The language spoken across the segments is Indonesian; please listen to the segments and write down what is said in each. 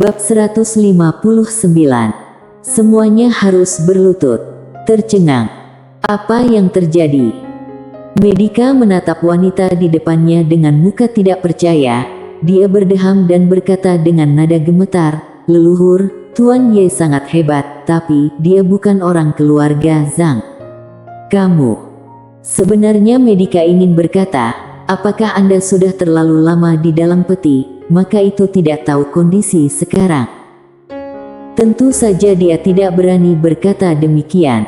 Bab 159. Semuanya harus berlutut. Tercengang. Apa yang terjadi? Medika menatap wanita di depannya dengan muka tidak percaya. Dia berdeham dan berkata dengan nada gemetar, "Leluhur, Tuan Ye sangat hebat, tapi dia bukan orang keluarga Zhang." "Kamu..." Sebenarnya Medika ingin berkata, "Apakah Anda sudah terlalu lama di dalam peti, maka itu tidak tahu kondisi sekarang?" Tentu saja dia tidak berani berkata demikian.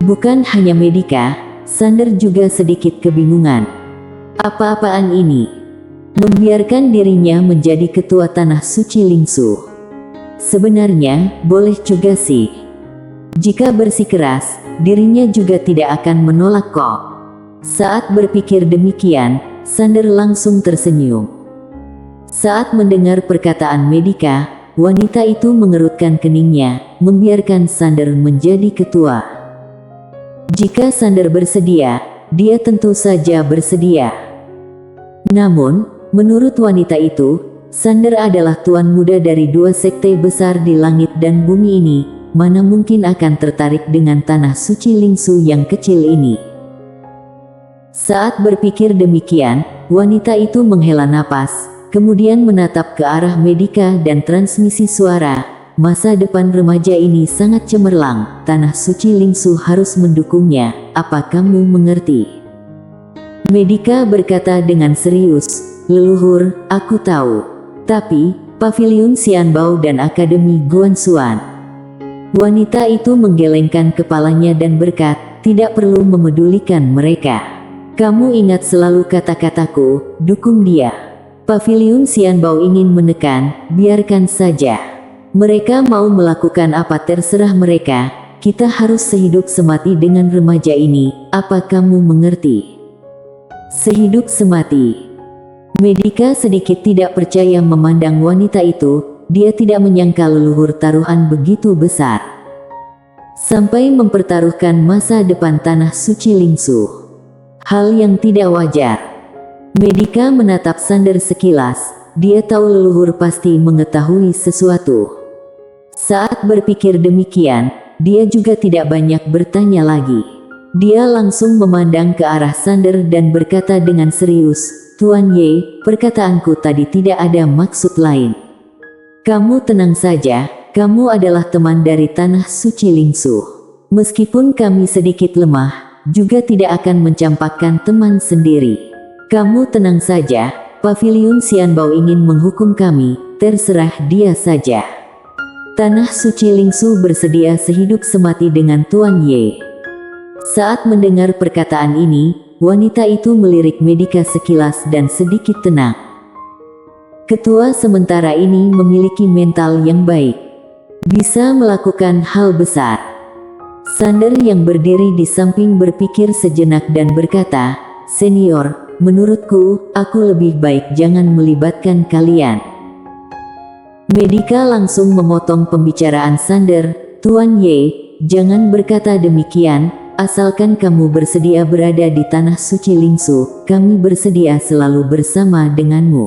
Bukan hanya Medika, Sander juga sedikit kebingungan. Apa-apaan ini? Membiarkan dirinya menjadi ketua Tanah Suci Lingsu. Sebenarnya, boleh juga sih. Jika bersikeras, dirinya juga tidak akan menolak kok. Saat berpikir demikian, Sander langsung tersenyum. Saat mendengar perkataan Medika, wanita itu mengerutkan keningnya, membiarkan Sander menjadi ketua. Jika Sander bersedia, dia tentu saja bersedia. Namun, menurut wanita itu, Sander adalah tuan muda dari dua sekte besar di langit dan bumi ini, mana mungkin akan tertarik dengan Tanah Suci Lingsu yang kecil ini. Saat berpikir demikian, wanita itu menghela napas, kemudian menatap ke arah Medika dan transmisi suara. "Masa depan remaja ini sangat cemerlang, Tanah Suci Lingsu harus mendukungnya, apa kamu mengerti?" Medika berkata dengan serius, "Leluhur, aku tahu. Tapi, Paviliun Xianbao dan Akademi Guanxuan." Wanita itu menggelengkan kepalanya dan berkata, "Tidak perlu memedulikan mereka. Kamu ingat selalu kata-kataku, dukung dia. Paviliun Xianbao ingin menekan, biarkan saja. Mereka mau melakukan apa terserah mereka, kita harus sehidup semati dengan remaja ini, apa kamu mengerti?" Sehidup semati. Medika sedikit tidak percaya memandang wanita itu, dia tidak menyangka leluhur taruhan begitu besar. Sampai mempertaruhkan masa depan Tanah Suci Lingsu. Hal yang tidak wajar. Medika menatap Sander sekilas, dia tahu leluhur pasti mengetahui sesuatu. Saat berpikir demikian, dia juga tidak banyak bertanya lagi. Dia langsung memandang ke arah Sander dan berkata dengan serius, "Tuan Ye, perkataanku tadi tidak ada maksud lain. Kamu tenang saja, kamu adalah teman dari Tanah Suci Lingsu. Meskipun kami sedikit lemah, juga tidak akan mencampakkan teman sendiri. Kamu tenang saja, Paviliun Xianbao ingin menghukum kami, terserah dia saja. Tanah Suci Lingsu bersedia sehidup semati dengan Tuan Ye." Saat mendengar perkataan ini, wanita itu melirik Medika sekilas dan sedikit tenang. Ketua sementara ini memiliki mental yang baik. Bisa melakukan hal besar. Sander yang berdiri di samping berpikir sejenak dan berkata, "Senior, menurutku, aku lebih baik jangan melibatkan kalian." Medika langsung memotong pembicaraan Sander, "Tuan Ye, jangan berkata demikian, asalkan kamu bersedia berada di Tanah Suci Lingsu, kami bersedia selalu bersama denganmu."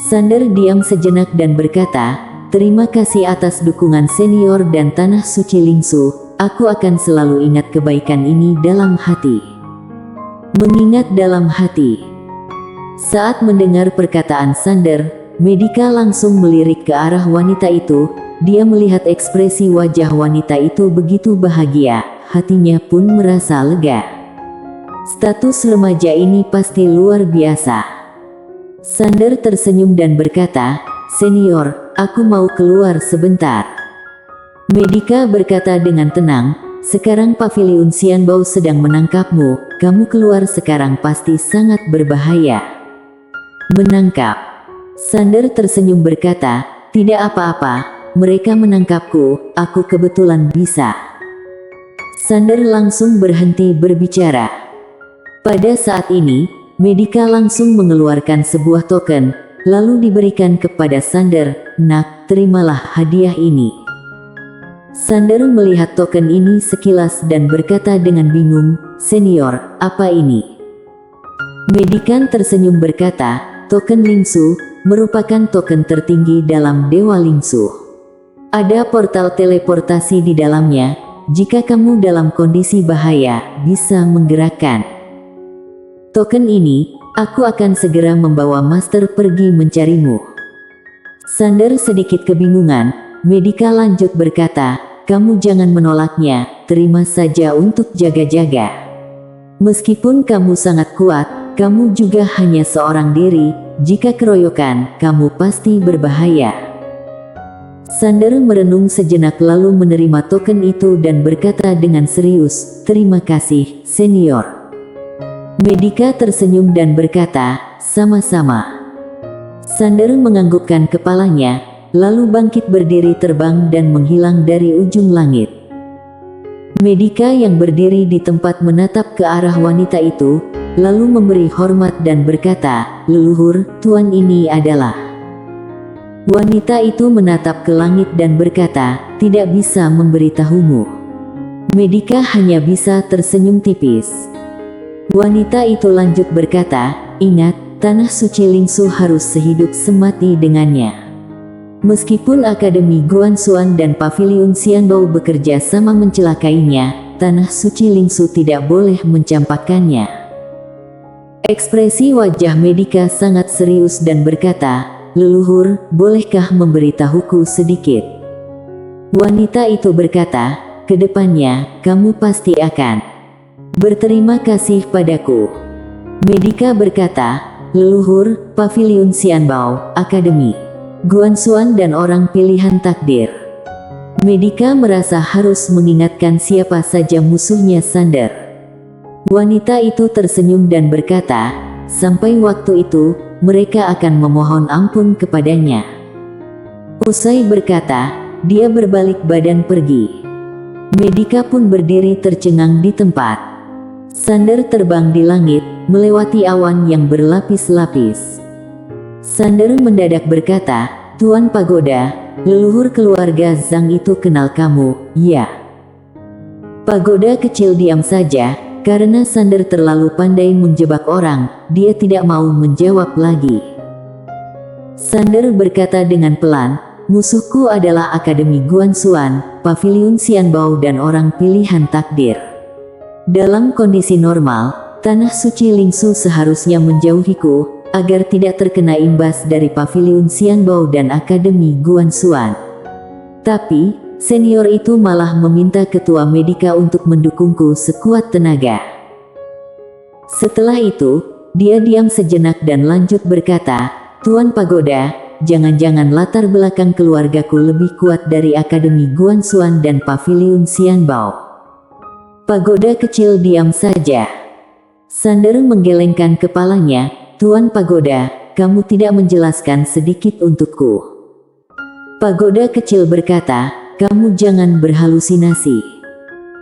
Sander diam sejenak dan berkata, "Terima kasih atas dukungan senior dan Tanah Suci Lingsu, aku akan selalu ingat kebaikan ini dalam hati." Mengingat dalam hati. Saat mendengar perkataan Sander, Medika langsung melirik ke arah wanita itu. Dia melihat ekspresi wajah wanita itu begitu bahagia, hatinya pun merasa lega. Status remaja ini pasti luar biasa. Sander tersenyum dan berkata, "Senior, aku mau keluar sebentar." Medika berkata dengan tenang, "Sekarang Paviliun Xianbao sedang menangkapmu, kamu keluar sekarang pasti sangat berbahaya." "Menangkap?" Sander tersenyum berkata, "Tidak apa-apa, mereka menangkapku, aku kebetulan bisa." Sander langsung berhenti berbicara. Pada saat ini, Medika langsung mengeluarkan sebuah token, lalu diberikan kepada Sander, "Nak, terimalah hadiah ini." Sander melihat token ini sekilas dan berkata dengan bingung, "Senior, apa ini?" Medika tersenyum berkata, "Token Lingsu, merupakan token tertinggi dalam Dewa Lingsu. Ada portal teleportasi di dalamnya, jika kamu dalam kondisi bahaya, bisa menggerakkan token ini. Aku akan segera membawa Master pergi mencarimu. Sander sedikit kebingungan. Medika lanjut berkata, kamu jangan menolaknya, terima saja untuk jaga-jaga. Meskipun kamu sangat kuat, kamu juga hanya seorang diri, jika keroyokan, kamu pasti berbahaya. Sander merenung sejenak lalu menerima token itu dan berkata dengan serius, terima kasih, senior. Medika tersenyum dan berkata, sama-sama. Sander menganggukkan kepalanya, lalu bangkit berdiri terbang dan menghilang dari ujung langit. Medika yang berdiri di tempat menatap ke arah wanita itu, lalu memberi hormat dan berkata, leluhur, tuan ini adalah. Wanita itu menatap ke langit dan berkata, tidak bisa memberitahumu. Medika hanya bisa tersenyum tipis. Wanita itu lanjut berkata, ingat, tanah suci Lingsu harus sehidup semati dengannya. Meskipun Akademi Guanxuan dan Paviliun Xianbao bekerja sama mencelakainya, tanah suci Lingsu tidak boleh mencampakkannya. Ekspresi wajah Medika sangat serius dan berkata, leluhur, bolehkah memberitahuku sedikit? Wanita itu berkata, kedepannya, kamu pasti akan berterima kasih padaku. Medika berkata, leluhur, Paviliun Xianbao, Akademi Guanxuan dan orang pilihan takdir. Medika merasa harus mengingatkan siapa saja musuhnya Sander. Wanita itu tersenyum dan berkata, sampai waktu itu, mereka akan memohon ampun kepadanya. Usai berkata, dia berbalik badan pergi. Medika pun berdiri tercengang di tempat. Sander terbang di langit, melewati awan yang berlapis-lapis. Sander mendadak berkata, Tuan Pagoda, leluhur keluarga Zhang itu kenal kamu, ya? Pagoda kecil diam saja, karena Sander terlalu pandai menjebak orang, dia tidak mau menjawab lagi. Sander berkata dengan pelan, musuhku adalah Akademi Guanxuan, Paviliun Xianbao dan orang pilihan takdir. Dalam kondisi normal, tanah suci Lingsu seharusnya menjauhiku, agar tidak terkena imbas dari Paviliun Xianbao dan Akademi Guanxuan. Tapi, senior itu malah meminta ketua Medika untuk mendukungku sekuat tenaga. Setelah itu, dia diam sejenak dan lanjut berkata, Tuan Pagoda, jangan-jangan latar belakang keluargaku lebih kuat dari Akademi Guanxuan dan Paviliun Xianbao. Pagoda kecil diam saja. Sander menggelengkan kepalanya, Tuan Pagoda, kamu tidak menjelaskan sedikit untukku. Pagoda kecil berkata, kamu jangan berhalusinasi.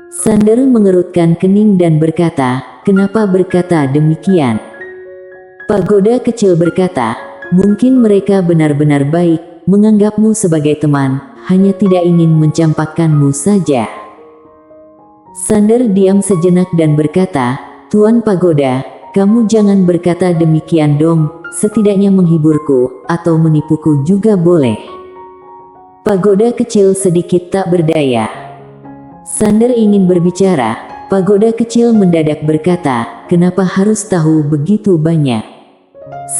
Sander mengerutkan kening dan berkata, kenapa berkata demikian? Pagoda kecil berkata, mungkin mereka benar-benar baik, menganggapmu sebagai teman, hanya tidak ingin mencampakkanmu saja. Sander diam sejenak dan berkata, Tuan Pagoda, kamu jangan berkata demikian dong, setidaknya menghiburku, atau menipuku juga boleh. Pagoda kecil sedikit tak berdaya. Sander ingin berbicara, pagoda kecil mendadak berkata, kenapa harus tahu begitu banyak?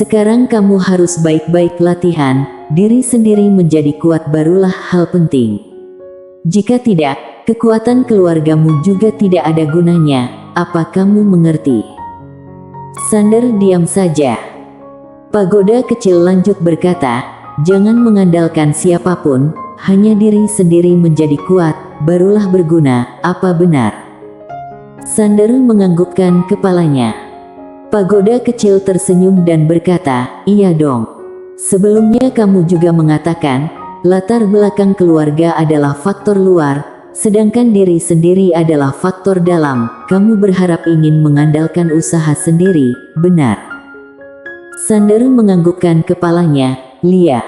Sekarang kamu harus baik-baik latihan, diri sendiri menjadi kuat barulah hal penting. Jika tidak, kekuatan keluargamu juga tidak ada gunanya, apa kamu mengerti? Sander diam saja. Pagoda kecil lanjut berkata, jangan mengandalkan siapapun, hanya diri sendiri menjadi kuat, barulah berguna, apa benar? Sander menganggukkan kepalanya. Pagoda kecil tersenyum dan berkata, iya dong. Sebelumnya kamu juga mengatakan, latar belakang keluarga adalah faktor luar, sedangkan diri sendiri adalah faktor dalam. Kamu berharap ingin mengandalkan usaha sendiri, benar? Sander menganggukkan kepalanya, Lia.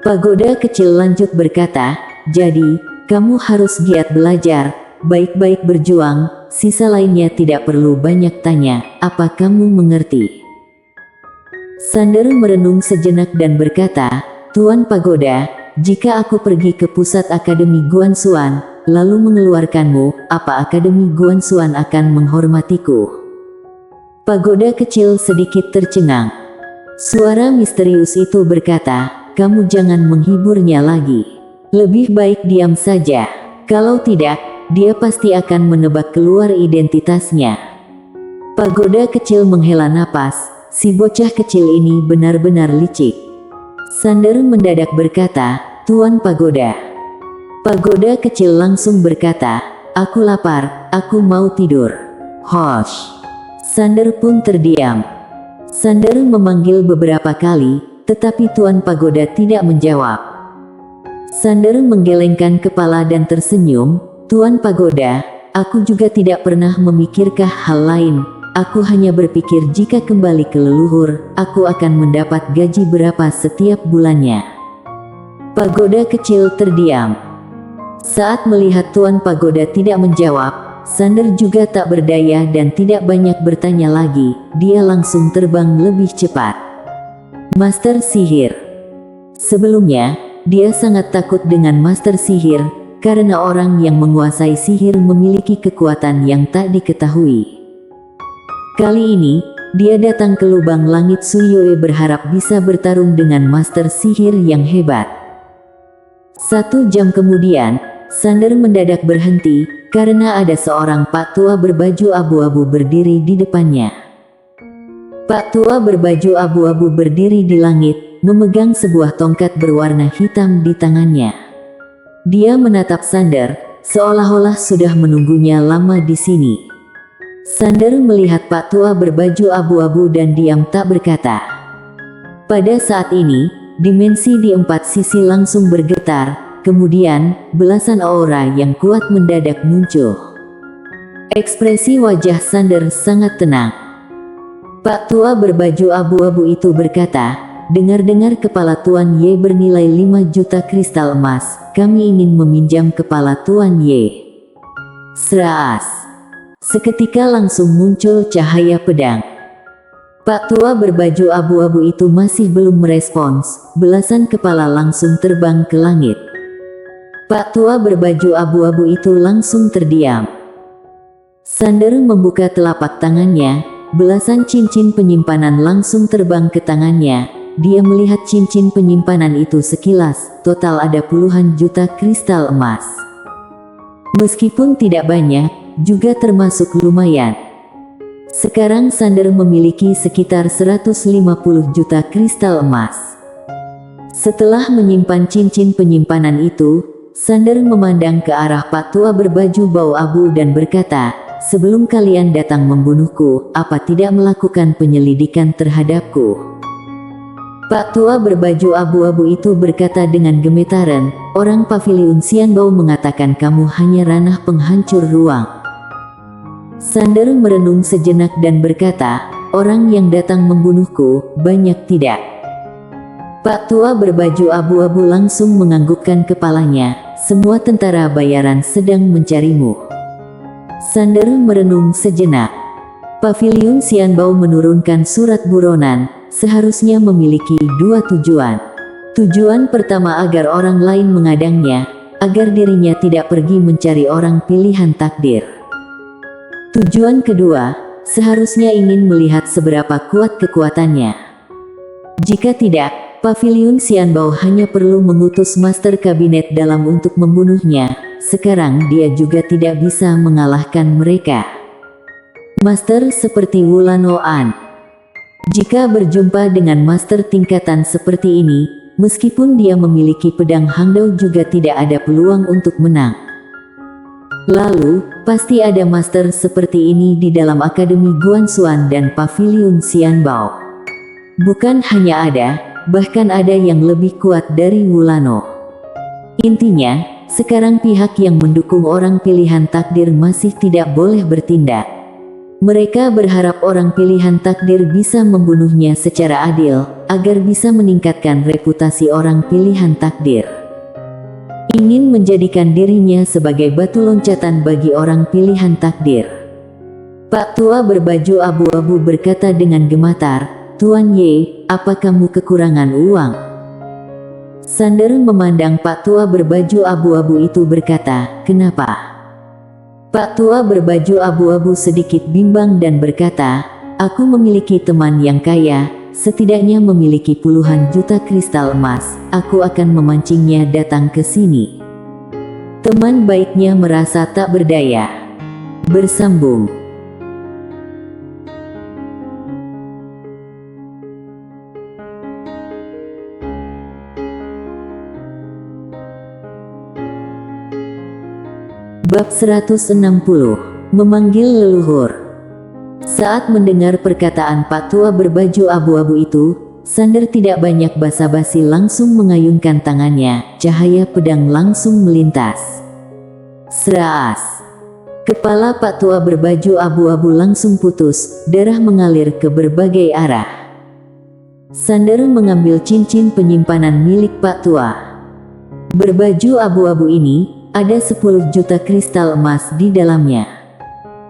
Pagoda kecil lanjut berkata, jadi, kamu harus giat belajar, baik-baik berjuang, sisa lainnya tidak perlu banyak tanya, apa kamu mengerti? Sander merenung sejenak dan berkata, "Tuan Pagoda, jika aku pergi ke pusat Akademi Guanxuan, lalu mengeluarkanmu, apa Akademi Guanxuan akan menghormatiku?" Pagoda kecil sedikit tercengang. Suara misterius itu berkata, "Kamu jangan menghiburnya lagi. Lebih baik diam saja. Kalau tidak, dia pasti akan menebak keluar identitasnya." Pagoda kecil menghela napas, si bocah kecil ini benar-benar licik. Sander mendadak berkata, "Tuan Pagoda." Pagoda kecil langsung berkata, "Aku lapar, aku mau tidur." "Hosh." Sander pun terdiam. Sander memanggil beberapa kali, tetapi Tuan Pagoda tidak menjawab. Sander menggelengkan kepala dan tersenyum, "Tuan Pagoda, aku juga tidak pernah memikirkan hal lain. Aku hanya berpikir jika kembali ke leluhur, aku akan mendapat gaji berapa setiap bulannya." Pagoda kecil terdiam. Saat melihat Tuan Pagoda tidak menjawab, Sander juga tak berdaya dan tidak banyak bertanya lagi, dia langsung terbang lebih cepat. Master Sihir. Sebelumnya, dia sangat takut dengan Master Sihir, karena orang yang menguasai sihir memiliki kekuatan yang tak diketahui. Kali ini, dia datang ke lubang langit Suyue berharap bisa bertarung dengan Master Sihir yang hebat. 1 jam kemudian, Sander mendadak berhenti, karena ada seorang Pak Tua berbaju abu-abu berdiri di depannya. Pak Tua berbaju abu-abu berdiri di langit, memegang sebuah tongkat berwarna hitam di tangannya. Dia menatap Sander, seolah-olah sudah menunggunya lama di sini. Sander melihat Pak Tua berbaju abu-abu dan diam tak berkata. Pada saat ini, dimensi di 4 sisi langsung bergetar, kemudian belasan aura yang kuat mendadak muncul. Ekspresi wajah Sander sangat tenang. Pak Tua berbaju abu-abu itu berkata, "Dengar-dengar kepala Tuan Ye bernilai 5 juta kristal emas, kami ingin meminjam kepala Tuan Ye." Seras. Seketika langsung muncul cahaya pedang. Pak Tua berbaju abu-abu itu masih belum merespons, belasan kepala langsung terbang ke langit. Pak Tua berbaju abu-abu itu langsung terdiam. Sander membuka telapak tangannya, belasan cincin penyimpanan langsung terbang ke tangannya. Dia melihat cincin penyimpanan itu sekilas, total ada puluhan juta kristal emas. Meskipun tidak banyak, juga termasuk lumayan. Sekarang Sander memiliki sekitar 150 juta kristal emas. Setelah menyimpan cincin penyimpanan itu, Sander memandang ke arah Pak Tua berbaju bau abu dan berkata, "Sebelum kalian datang membunuhku, apa tidak melakukan penyelidikan terhadapku?" Pak Tua berbaju abu-abu itu berkata dengan gemetaran, "Orang Paviliun Xianbao mengatakan kamu hanya ranah penghancur ruang." Sander merenung sejenak dan berkata, "Orang yang datang membunuhku, banyak tidak?" Pak Tua berbaju abu-abu langsung menganggukkan kepalanya, "Semua tentara bayaran sedang mencarimu." Sander merenung sejenak. Paviliun Xianbao menurunkan surat buronan, seharusnya memiliki 2 tujuan. Tujuan pertama agar orang lain mengadangnya, agar dirinya tidak pergi mencari orang pilihan takdir. Tujuan kedua, seharusnya ingin melihat seberapa kuat kekuatannya. Jika tidak, Paviliun Xianbao hanya perlu mengutus Master Kabinet dalam untuk membunuhnya. Sekarang dia juga tidak bisa mengalahkan mereka. Master seperti Wulano An. Jika berjumpa dengan master tingkatan seperti ini, meskipun dia memiliki pedang Hangdao juga tidak ada peluang untuk menang. Lalu, pasti ada master seperti ini di dalam Akademi Guanxuan dan Paviliun Xianbao. Bukan hanya ada, bahkan ada yang lebih kuat dari Wulano. Intinya, sekarang pihak yang mendukung orang pilihan takdir masih tidak boleh bertindak. Mereka berharap orang pilihan takdir bisa membunuhnya secara adil, agar bisa meningkatkan reputasi orang pilihan takdir. Ingin menjadikan dirinya sebagai batu loncatan bagi orang pilihan takdir. Pak Tua berbaju abu-abu berkata dengan gemetar, "Tuan Ye, apa kamu kekurangan uang? Sander memandang Pak Tua berbaju abu-abu itu berkata, kenapa? Pak Tua berbaju abu-abu sedikit bimbang dan berkata, aku memiliki teman yang kaya, setidaknya memiliki puluhan juta kristal emas, aku akan memancingnya datang ke sini. Teman baiknya merasa tak berdaya. Bersambung. Bab 160. Memanggil leluhur. Saat mendengar perkataan Pak Tua berbaju abu-abu itu, Sander tidak banyak basa-basi langsung mengayunkan tangannya, cahaya pedang langsung melintas. Seraas. Kepala Pak Tua berbaju abu-abu langsung putus, darah mengalir ke berbagai arah. Sander mengambil cincin penyimpanan milik Pak Tua. Berbaju abu-abu ini ada 10 juta kristal emas di dalamnya.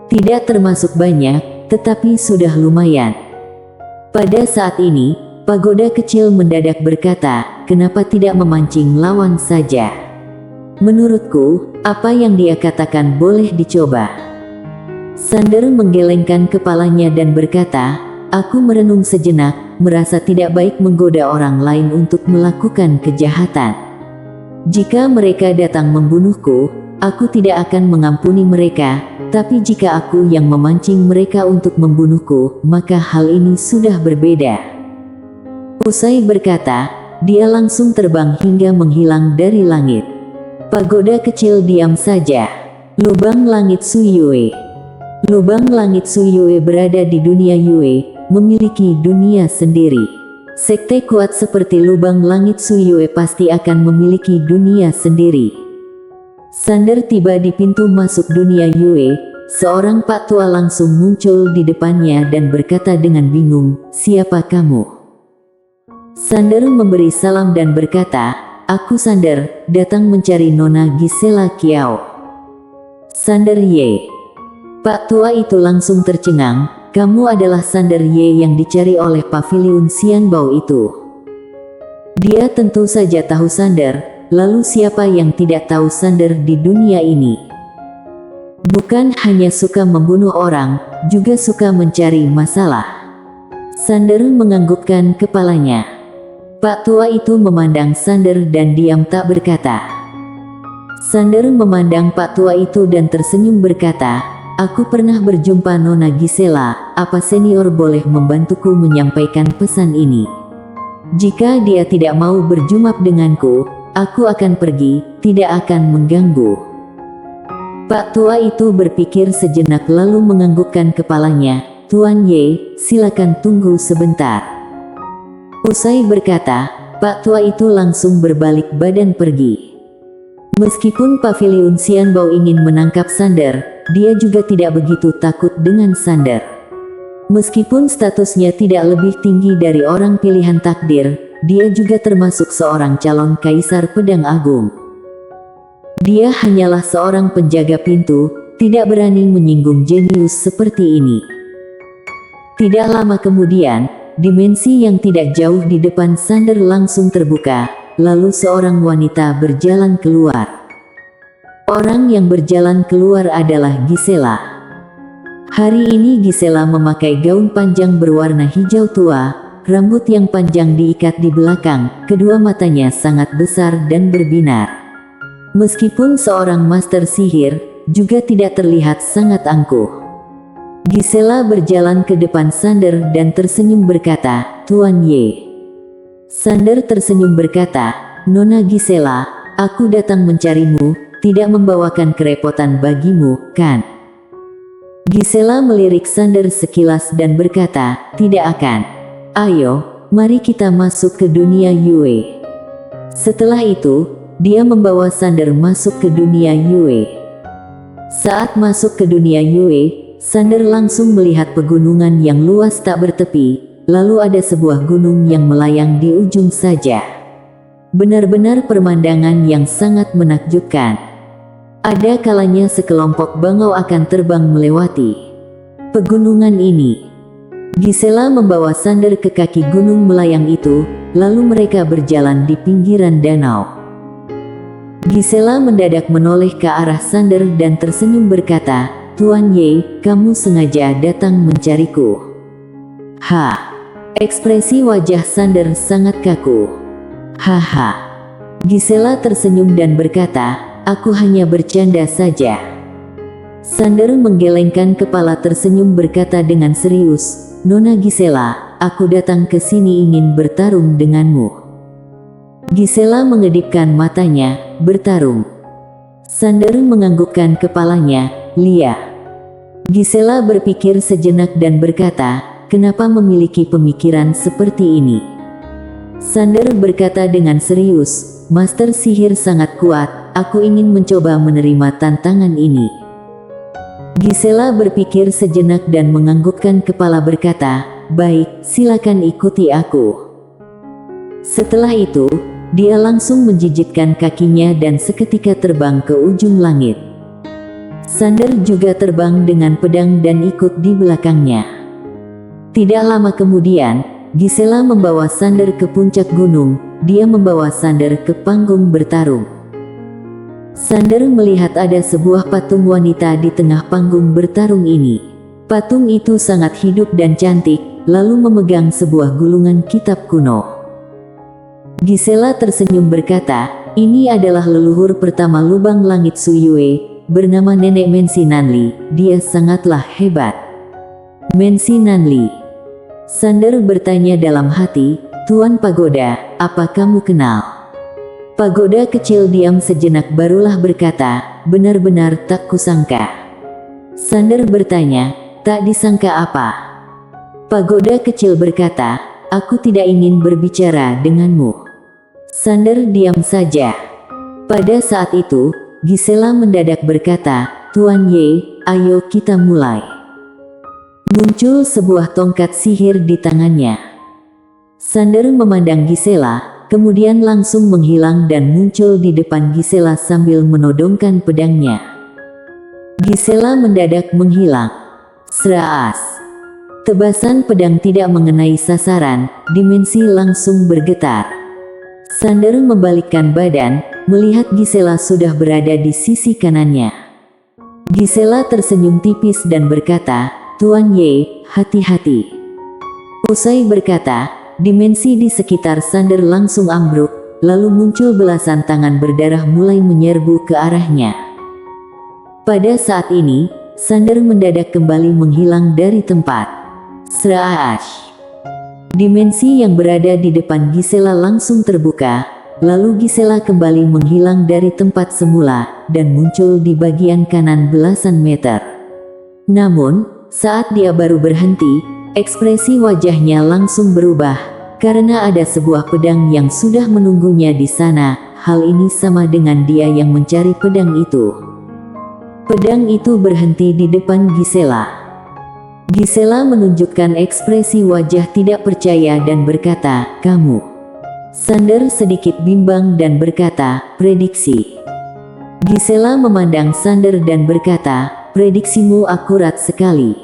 Tidak termasuk banyak, tetapi sudah lumayan. Pada saat ini, pagoda kecil mendadak berkata, kenapa tidak memancing lawan saja? Menurutku, apa yang dia katakan boleh dicoba. Sander menggelengkan kepalanya dan berkata, aku merenung sejenak, merasa tidak baik menggoda orang lain untuk melakukan kejahatan. Jika mereka datang membunuhku, aku tidak akan mengampuni mereka, tapi jika aku yang memancing mereka untuk membunuhku, maka hal ini sudah berbeda. Usai berkata, dia langsung terbang hingga menghilang dari langit. Pagoda kecil diam saja. Lubang langit Suyue. Lubang langit Suyue berada di dunia Yue, memiliki dunia sendiri. Sekte kuat seperti lubang langit Suyue pasti akan memiliki dunia sendiri. Sander tiba di pintu masuk dunia Yue, seorang Pak Tua langsung muncul di depannya dan berkata dengan bingung, siapa kamu? Sander memberi salam dan berkata, aku Sander, datang mencari Nona Gisela Kiao. Sander Ye. Pak Tua itu langsung tercengang, kamu adalah Sander Ye yang dicari oleh paviliun Xianbao itu. Dia tentu saja tahu Sander, lalu siapa yang tidak tahu Sander di dunia ini? Bukan hanya suka membunuh orang, juga suka mencari masalah. Sander menganggukkan kepalanya. Pak Tua itu memandang Sander dan diam tak berkata. Sander memandang Pak Tua itu dan tersenyum berkata, aku pernah berjumpa Nona Gisela, apa senior boleh membantuku menyampaikan pesan ini? Jika dia tidak mau berjumpa denganku, aku akan pergi, tidak akan mengganggu. Pak Tua itu berpikir sejenak lalu menganggukkan kepalanya, Tuan Ye, silakan tunggu sebentar. Usai berkata, Pak Tua itu langsung berbalik badan pergi. Meskipun paviliun Xianbao ingin menangkap Sander, dia juga tidak begitu takut dengan Sander. Meskipun statusnya tidak lebih tinggi dari orang pilihan takdir, dia juga termasuk seorang calon kaisar pedang agung. Dia hanyalah seorang penjaga pintu, tidak berani menyinggung jenius seperti ini. Tidak lama kemudian, dimensi yang tidak jauh di depan Sander langsung terbuka, lalu seorang wanita berjalan keluar. Orang yang berjalan keluar adalah Gisela. Hari ini Gisela memakai gaun panjang berwarna hijau tua, rambut yang panjang diikat di belakang, kedua matanya sangat besar dan berbinar. Meskipun seorang master sihir, juga tidak terlihat sangat angkuh. Gisela berjalan ke depan Sander dan tersenyum berkata, Tuan Ye. Sander tersenyum berkata, Nona Gisela, aku datang mencarimu, tidak membawakan kerepotan bagimu, kan? Gisela melirik Sander sekilas dan berkata, tidak akan. Ayo, mari kita masuk ke dunia Yue. Setelah itu, dia membawa Sander masuk ke dunia Yue. Saat masuk ke dunia Yue, Sander langsung melihat pegunungan yang luas tak bertepi, lalu ada sebuah gunung yang melayang di ujung saja. Benar-benar pemandangan yang sangat menakjubkan. Ada kalanya sekelompok bangau akan terbang melewati pegunungan ini. Gisela membawa Sander ke kaki gunung melayang itu, lalu mereka berjalan di pinggiran danau. Gisela mendadak menoleh ke arah Sander dan tersenyum berkata, "Tuan Ye, kamu sengaja datang mencariku." Ekspresi wajah Sander sangat kaku. "Haha." Gisela tersenyum dan berkata, "Aku hanya bercanda saja." Sander menggelengkan kepala tersenyum berkata dengan serius, "Nona Gisela, aku datang ke sini ingin bertarung denganmu." Gisela mengedipkan matanya, "Bertarung?" Sander menganggukkan kepalanya, "Lia." Gisela berpikir sejenak dan berkata, "Kenapa memiliki pemikiran seperti ini?" Sander berkata dengan serius, "Master sihir sangat kuat, aku ingin mencoba menerima tantangan ini." Gisela berpikir sejenak dan menganggukkan kepala berkata, "Baik, silakan ikuti aku." Setelah itu, dia langsung menjijitkan kakinya dan seketika terbang ke ujung langit. Sander juga terbang dengan pedang dan ikut di belakangnya. Tidak lama kemudian, Gisela membawa Sander ke puncak gunung, dia membawa Sander ke panggung bertarung. Sander melihat ada sebuah patung wanita di tengah panggung bertarung ini. Patung itu sangat hidup dan cantik, lalu memegang sebuah gulungan kitab kuno. Gisela tersenyum berkata, "Ini adalah leluhur pertama lubang langit Suyue, bernama Nenek Mensi Nanli, dia sangatlah hebat." "Mensi Nanli?" Sander bertanya dalam hati, "Tuan Pagoda, apa kamu kenal?" Pagoda kecil diam sejenak barulah berkata, "Benar-benar tak kusangka." Sander bertanya, "Tak disangka apa?" Pagoda kecil berkata, "Aku tidak ingin berbicara denganmu." Sander diam saja. Pada saat itu, Gisela mendadak berkata, "Tuan Ye, ayo kita mulai." Muncul sebuah tongkat sihir di tangannya. Sander memandang Gisela, kemudian langsung menghilang dan muncul di depan Gisela sambil menodongkan pedangnya. Gisela mendadak menghilang. Seraas. Tebasan pedang tidak mengenai sasaran, dimensi langsung bergetar. Sander membalikkan badan, melihat Gisela sudah berada di sisi kanannya. Gisela tersenyum tipis dan berkata, "Tuan Ye, hati-hati." Usai berkata, dimensi di sekitar Sander langsung ambruk, lalu muncul belasan tangan berdarah mulai menyerbu ke arahnya. Pada saat ini, Sander mendadak kembali menghilang dari tempat. Sraash. Dimensi yang berada di depan Gisela langsung terbuka, lalu Gisela kembali menghilang dari tempat semula, dan muncul di bagian kanan belasan meter. Namun, saat dia baru berhenti, ekspresi wajahnya langsung berubah, karena ada sebuah pedang yang sudah menunggunya di sana. Hal ini sama dengan dia yang mencari pedang itu. Pedang itu berhenti di depan Gisela. Gisela menunjukkan ekspresi wajah tidak percaya dan berkata, "Kamu?" Sander sedikit bimbang dan berkata, "Prediksi." Gisela memandang Sander dan berkata, "Prediksimu akurat sekali."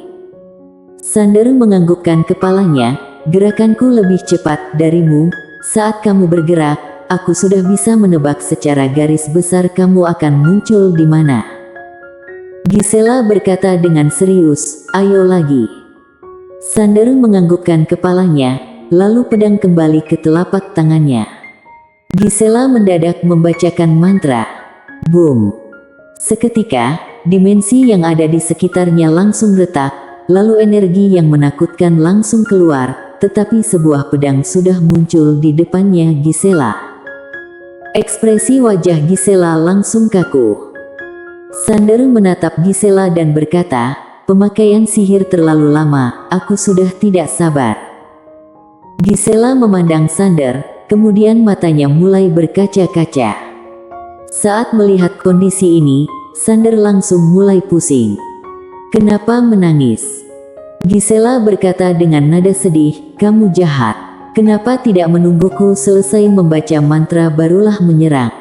Sander menganggukkan kepalanya, "Gerakanku lebih cepat darimu, saat kamu bergerak, aku sudah bisa menebak secara garis besar kamu akan muncul di mana." Gisela berkata dengan serius, "Ayo lagi." Sander menganggukkan kepalanya, lalu pedang kembali ke telapak tangannya. Gisela mendadak membacakan mantra. Boom! Seketika, dimensi yang ada di sekitarnya langsung retak, lalu energi yang menakutkan langsung keluar, tetapi sebuah pedang sudah muncul di depannya Gisela. Ekspresi wajah Gisela langsung kaku. Sander menatap Gisela dan berkata, "Pemakaian sihir terlalu lama, aku sudah tidak sabar." Gisela memandang Sander, kemudian matanya mulai berkaca-kaca. Saat melihat kondisi ini, Sander langsung mulai pusing. "Kenapa menangis?" Gisela berkata dengan nada sedih, "Kamu jahat. Kenapa tidak menungguku selesai membaca mantra barulah menyerang?"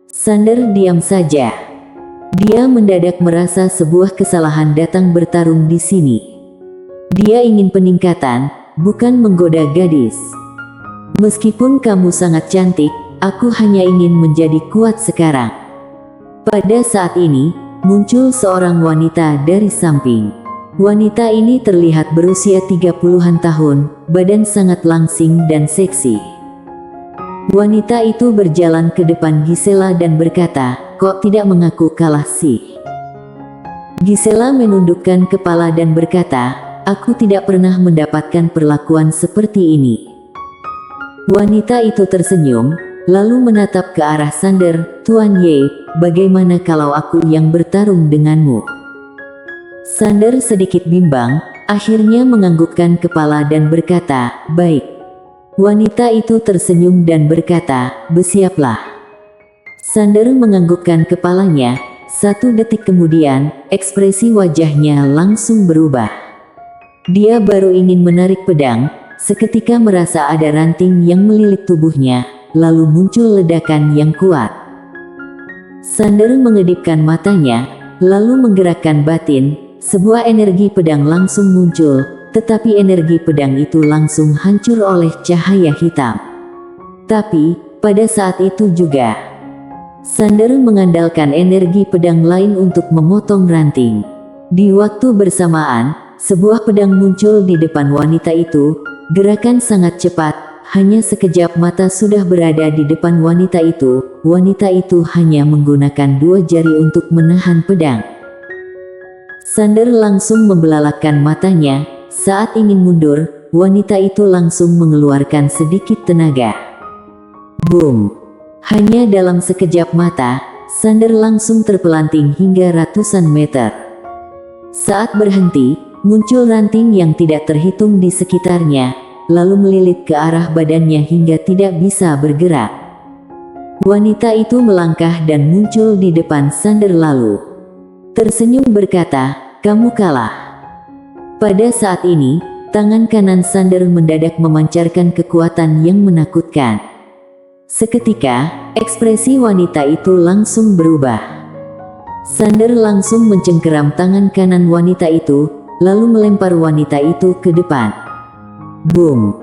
Sander diam saja. Dia mendadak merasa sebuah kesalahan datang bertarung di sini. Dia ingin peningkatan, bukan menggoda gadis. Meskipun kamu sangat cantik, aku hanya ingin menjadi kuat sekarang. Pada saat ini, muncul seorang wanita dari samping. Wanita ini terlihat berusia 30-an tahun, badan sangat langsing dan seksi. Wanita itu berjalan ke depan Gisela dan berkata, "Kok tidak mengaku kalah sih?" Gisela menundukkan kepala dan berkata, "Aku tidak pernah mendapatkan perlakuan seperti ini." Wanita itu tersenyum, lalu menatap ke arah Sander. "Tuan Ye, bagaimana kalau aku yang bertarung denganmu?" Sander sedikit bimbang, akhirnya menganggukkan kepala dan berkata, "Baik." Wanita itu tersenyum dan berkata, "Bersiaplah." Sander menganggukkan kepalanya. 1 detik kemudian, ekspresi wajahnya langsung berubah. Dia baru ingin menarik pedang, seketika merasa ada ranting yang melilit tubuhnya, lalu muncul ledakan yang kuat. Sander mengedipkan matanya, lalu menggerakkan batin, sebuah energi pedang langsung muncul, tetapi energi pedang itu langsung hancur oleh cahaya hitam. Tapi, pada saat itu juga, Sander mengandalkan energi pedang lain untuk memotong ranting. Di waktu bersamaan, sebuah pedang muncul di depan wanita itu. Gerakan sangat cepat, hanya sekejap mata sudah berada di depan wanita itu. Wanita itu hanya menggunakan 2 jari untuk menahan pedang. Sander langsung membelalakkan matanya. Saat ingin mundur, wanita itu langsung mengeluarkan sedikit tenaga. Boom! Hanya dalam sekejap mata, Sander langsung terpelanting hingga ratusan meter. Saat berhenti, muncul ranting yang tidak terhitung di sekitarnya, lalu melilit ke arah badannya hingga tidak bisa bergerak. Wanita itu melangkah dan muncul di depan Sander lalu tersenyum berkata, "Kamu kalah." Pada saat ini, tangan kanan Sander mendadak memancarkan kekuatan yang menakutkan. Seketika, ekspresi wanita itu langsung berubah. Sander langsung mencengkeram tangan kanan wanita itu, lalu melempar wanita itu ke depan. Boom!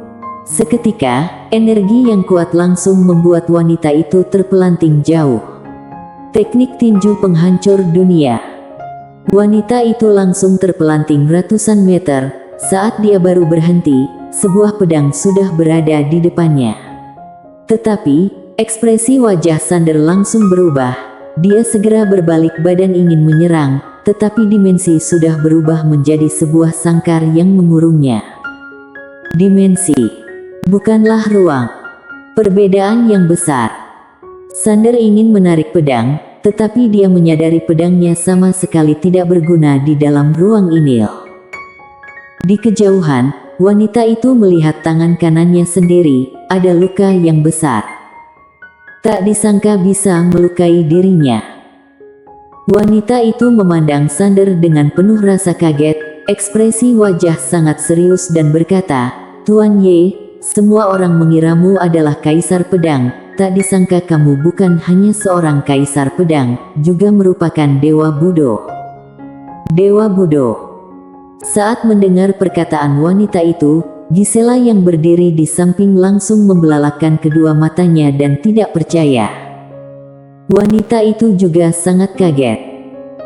Seketika, energi yang kuat langsung membuat wanita itu terpelanting jauh. Teknik tinju penghancur dunia. Wanita itu langsung terpelanting ratusan meter. Saat dia baru berhenti, sebuah pedang sudah berada di depannya. Tetapi, ekspresi wajah Sander langsung berubah. Dia segera berbalik badan ingin menyerang, tetapi dimensi sudah berubah menjadi sebuah sangkar yang mengurungnya. Dimensi, bukanlah ruang. Perbedaan yang besar. Sander ingin menarik pedang, tetapi dia menyadari pedangnya sama sekali tidak berguna di dalam ruang inil. Di kejauhan, wanita itu melihat tangan kanannya sendiri, ada luka yang besar. Tak disangka bisa melukai dirinya. Wanita itu memandang Sander dengan penuh rasa kaget, ekspresi wajah sangat serius dan berkata, "Tuan Ye, semua orang mengiramu adalah kaisar pedang, tak disangka kamu bukan hanya seorang kaisar pedang, juga merupakan Dewa Budo." Dewa Budo. Saat mendengar perkataan wanita itu, Gisela yang berdiri di samping langsung membelalakkan kedua matanya dan tidak percaya. Wanita itu juga sangat kaget.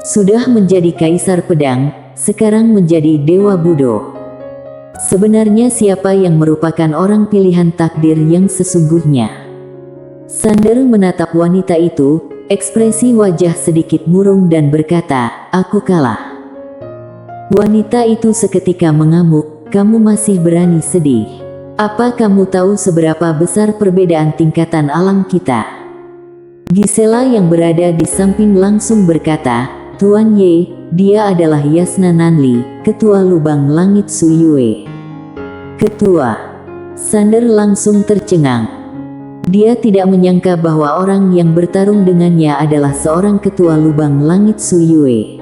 Sudah menjadi kaisar pedang, sekarang menjadi Dewa Budo. Sebenarnya siapa yang merupakan orang pilihan takdir yang sesungguhnya? Sander menatap wanita itu, ekspresi wajah sedikit murung dan berkata, "Aku kalah." Wanita itu seketika mengamuk, "Kamu masih berani sedih? Apa kamu tahu seberapa besar perbedaan tingkatan alam kita?" Gisela yang berada di samping langsung berkata, "Tuan Ye, dia adalah Yasna Nanli, ketua lubang langit Suyue." Ketua. Sander langsung tercengang. Dia tidak menyangka bahwa orang yang bertarung dengannya adalah seorang ketua lubang langit Suyue.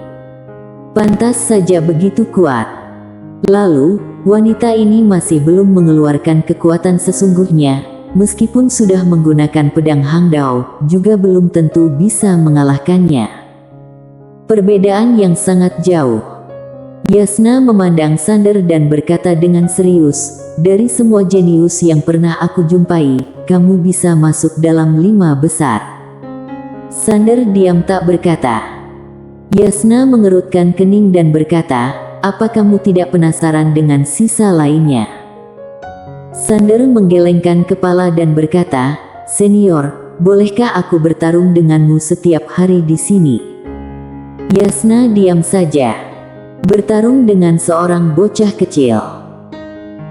Pantas saja begitu kuat. Lalu, wanita ini masih belum mengeluarkan kekuatan sesungguhnya. Meskipun sudah menggunakan pedang Hangdao, juga belum tentu bisa mengalahkannya. Perbedaan yang sangat jauh. Yasna memandang Sander dan berkata dengan serius, "Dari semua jenius yang pernah aku jumpai, kamu bisa masuk dalam 5 besar." Sander diam tak berkata. Yasna mengerutkan kening dan berkata, "Apa kamu tidak penasaran dengan sisa lainnya?" Sander menggelengkan kepala dan berkata, "Senior, bolehkah aku bertarung denganmu setiap hari di sini?" Yasna diam saja. Bertarung dengan seorang bocah kecil.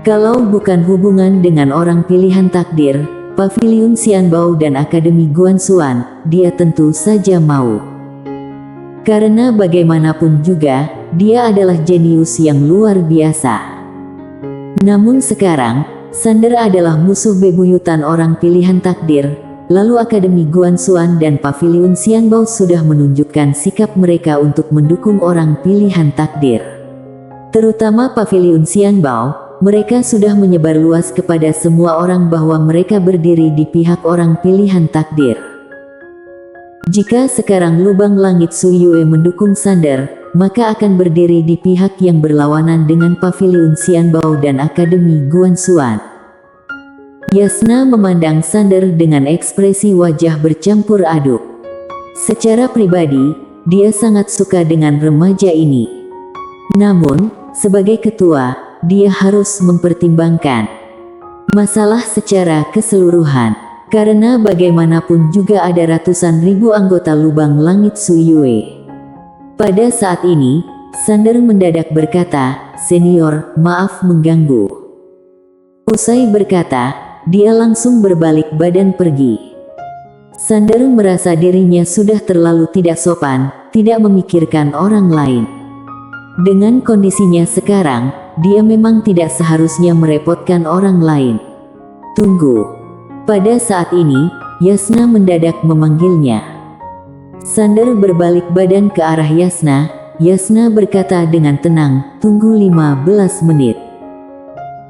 Kalau bukan hubungan dengan orang pilihan takdir, Paviliun Xianbao dan Akademi Guanxuan, dia tentu saja mau. Karena bagaimanapun juga, dia adalah jenius yang luar biasa. Namun sekarang, Sander adalah musuh bebuyutan orang pilihan takdir. Lalu Akademi Guanxuan dan Paviliun Xianbao sudah menunjukkan sikap mereka untuk mendukung orang pilihan takdir. Terutama Paviliun Xianbao, mereka sudah menyebar luas kepada semua orang bahwa mereka berdiri di pihak orang pilihan takdir. Jika sekarang Lubang Langit Su Yue mendukung Sander, maka akan berdiri di pihak yang berlawanan dengan Paviliun Xianbao dan Akademi Guanxuan. Yasna memandang Sander dengan ekspresi wajah bercampur aduk. Secara pribadi, dia sangat suka dengan remaja ini. Namun, sebagai ketua, dia harus mempertimbangkan masalah secara keseluruhan. Karena bagaimanapun juga ada ratusan ribu anggota Lubang Langit Su Yue. Pada saat ini, Sander mendadak berkata, "Senior, maaf mengganggu." Usai berkata, dia langsung berbalik badan pergi. Sander merasa dirinya sudah terlalu tidak sopan, tidak memikirkan orang lain. Dengan kondisinya sekarang, dia memang tidak seharusnya merepotkan orang lain. "Tunggu." Pada saat ini, Yasna mendadak memanggilnya. Sander berbalik badan ke arah Yasna. Yasna berkata dengan tenang, "Tunggu 15 menit."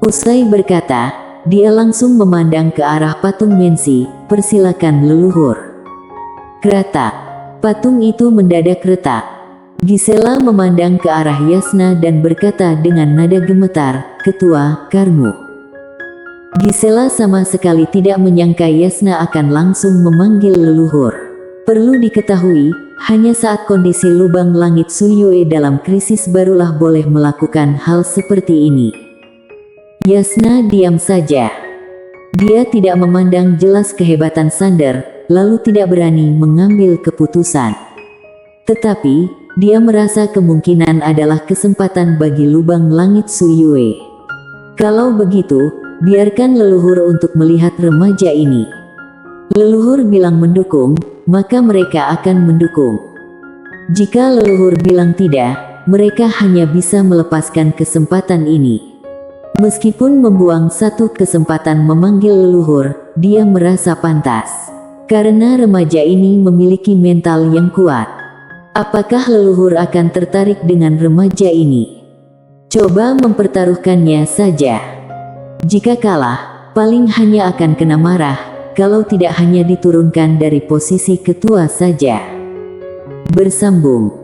Usai berkata, dia langsung memandang ke arah patung Mensi, "Persilakan leluhur." Kretak. Patung itu mendadak retak. Gisela memandang ke arah Yasna dan berkata dengan nada gemetar, "Ketua, karmu." Gisela sama sekali tidak menyangka Yasna akan langsung memanggil leluhur. Perlu diketahui, hanya saat kondisi Lubang Langit Su Yue dalam krisis barulah boleh melakukan hal seperti ini. Yasna diam saja. Dia tidak memandang jelas kehebatan Sander, lalu tidak berani mengambil keputusan. Tetapi, dia merasa kemungkinan adalah kesempatan bagi Lubang Langit Su Yue. Kalau begitu, biarkan leluhur untuk melihat remaja ini. Leluhur bilang mendukung, maka mereka akan mendukung. Jika leluhur bilang tidak, mereka hanya bisa melepaskan kesempatan ini. Meskipun membuang satu kesempatan memanggil leluhur, dia merasa pantas. Karena remaja ini memiliki mental yang kuat. Apakah leluhur akan tertarik dengan remaja ini? Coba mempertaruhkannya saja. Jika kalah, paling hanya akan kena marah, kalau tidak hanya diturunkan dari posisi ketua saja. Bersambung.